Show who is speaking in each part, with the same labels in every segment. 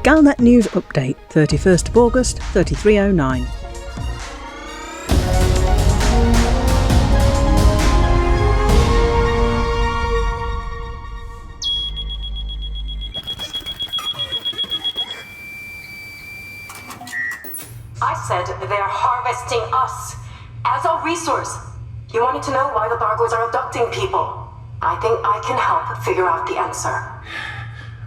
Speaker 1: Galnet News Update, 31st of August, 3309.
Speaker 2: I said they're harvesting us as a resource. You wanted to know why the Thargoids are abducting people. I think I can help figure out the answer.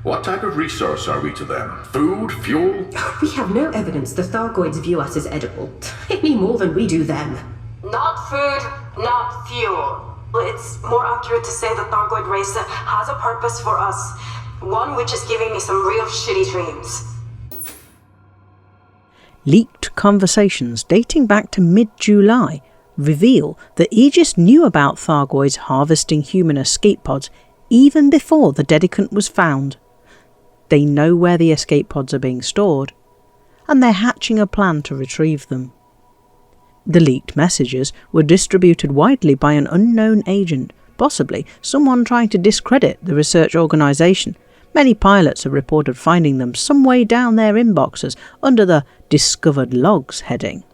Speaker 3: What type of resource are we to them? Food? Fuel?
Speaker 4: We have no evidence the Thargoids view us as edible. Any more than we do them.
Speaker 2: Not food, not fuel. It's more accurate to say the Thargoid race has a purpose for us. One which is giving me some real shitty dreams.
Speaker 1: Leaked conversations dating back to mid-July reveal that Aegis knew about Thargoids harvesting human escape pods even before the Dedicant was found. They know where the escape pods are being stored, and they're hatching a plan to retrieve them. The leaked messages were distributed widely by an unknown agent, possibly someone trying to discredit the research organisation. Many pilots have reported finding them some way down their inboxes under the Discovered Logs heading.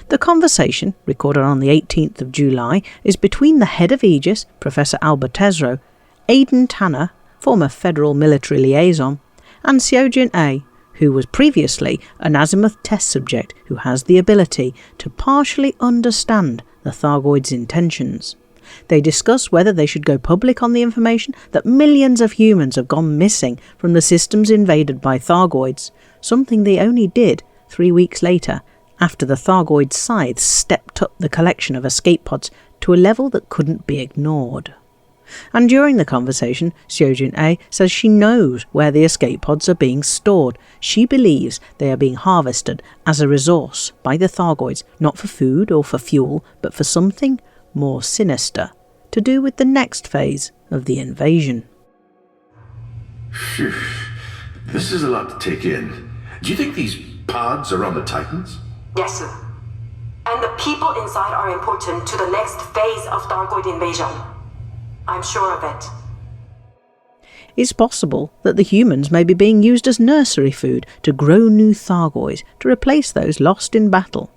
Speaker 1: The conversation, recorded on the 18th of July, is between the head of Aegis, Professor Albert Tesreau, Aidan Tanner, former Federal military liaison, and Seojin A, who was previously an Azimuth test subject who has the ability to partially understand the Thargoids' intentions. They discuss whether they should go public on the information that millions of humans have gone missing from the systems invaded by Thargoids, something they only did 3 weeks later, after the Thargoid scythes stepped up the collection of escape pods to a level that couldn't be ignored. And during the conversation, Seojin A says she knows where the escape pods are being stored. She believes they are being harvested as a resource by the Thargoids, not for food or for fuel, but for something more sinister, to do with the next phase of the invasion.
Speaker 3: Phew. This is a lot to take in. Do you think these pods are on the Titans?
Speaker 2: Yes, sir. And the people inside are important to the next phase of Thargoid invasion. I'm sure of it.
Speaker 1: It's possible that the humans may be being used as nursery food to grow new Thargoids to replace those lost in battle.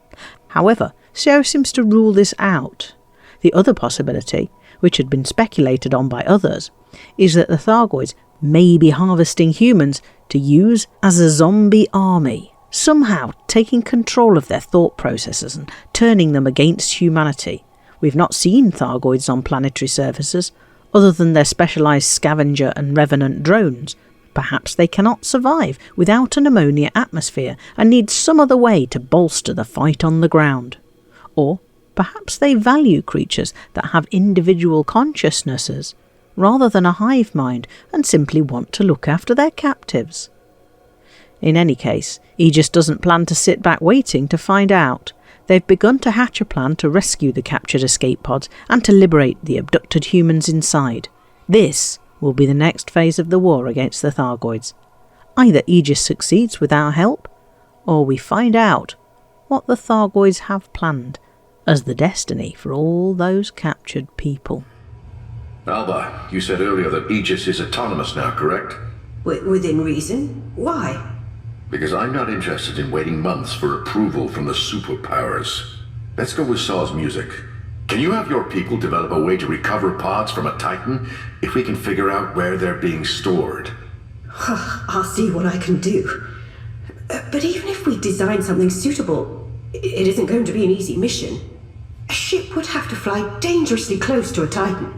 Speaker 1: However, Seo seems to rule this out. The other possibility, which had been speculated on by others, is that the Thargoids may be harvesting humans to use as a zombie army, somehow taking control of their thought processes and turning them against humanity. We've not seen Thargoids on planetary surfaces, other than their specialised scavenger and revenant drones. Perhaps they cannot survive without an ammonia atmosphere and need some other way to bolster the fight on the ground. Or perhaps they value creatures that have individual consciousnesses, rather than a hive mind, and simply want to look after their captives. In any case, Aegis doesn't plan to sit back waiting to find out. They've begun to hatch a plan to rescue the captured escape pods and to liberate the abducted humans inside. This will be the next phase of the war against the Thargoids. Either Aegis succeeds with our help, or we find out what the Thargoids have planned as the destiny for all those captured people.
Speaker 3: Alba, you said earlier that Aegis is autonomous now, correct?
Speaker 4: Within reason? Why?
Speaker 3: Because I'm not interested in waiting months for approval from the superpowers. Let's go with Saw's music. Can you have your people develop a way to recover pods from a Titan if we can figure out where they're being stored?
Speaker 4: I'll see what I can do. But even if we design something suitable, it isn't going to be an easy mission. A ship would have to fly dangerously close to a Titan.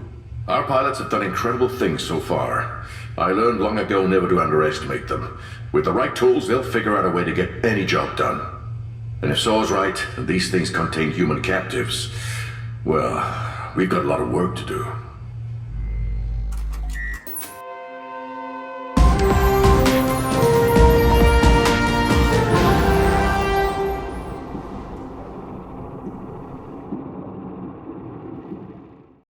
Speaker 3: Our pilots have done incredible things so far. I learned long ago never to underestimate them. With the right tools, they'll figure out a way to get any job done. And if Saw's right, and these things contain human captives, well, we've got a lot of work to do.